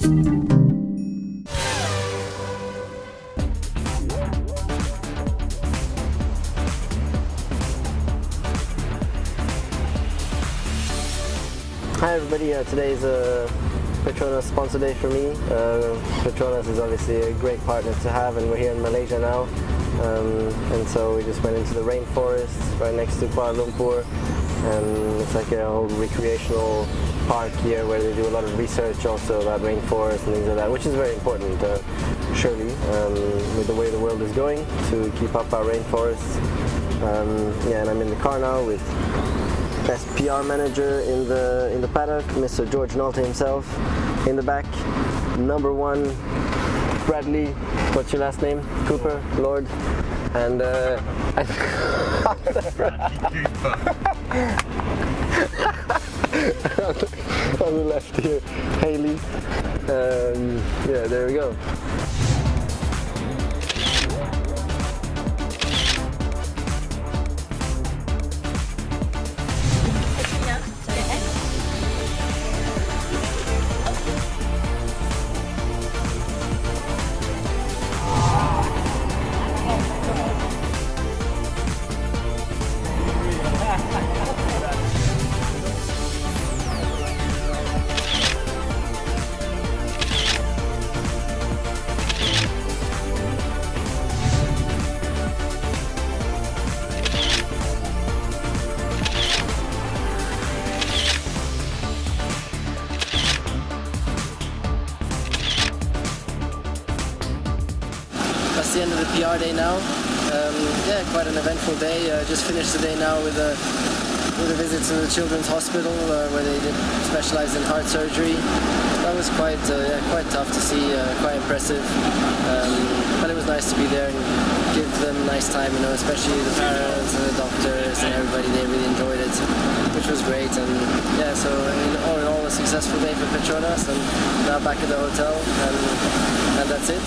Hi everybody, today's Petronas sponsor day for me. Petronas is obviously a great partner to have, and we're here in Malaysia now. And so we just went into the rainforest right next to Kuala Lumpur, and it's like a whole recreational park here where they do a lot of research also about rainforests and things like that, which is very important, surely, with the way the world is going, to keep up our rainforests. Yeah, and I'm in the car now with best PR manager in the paddock, Mr. George Nolte himself. In the back, number one, Bradley, what's your last name? Cooper, Lord, and on the left here, Haley. Yeah, there we go. That's the end of the PR day now. Yeah, quite an eventful day. Just finished the day now with a visit to the Children's Hospital where they specialize in heart surgery. That was quite tough to see, quite impressive. But it was nice to be there and give them a nice time, you know, especially the parents and the doctors and everybody. They really enjoyed it, which was great. And yeah, so all in all, a successful day for Petronas, and now back at the hotel, and that's it.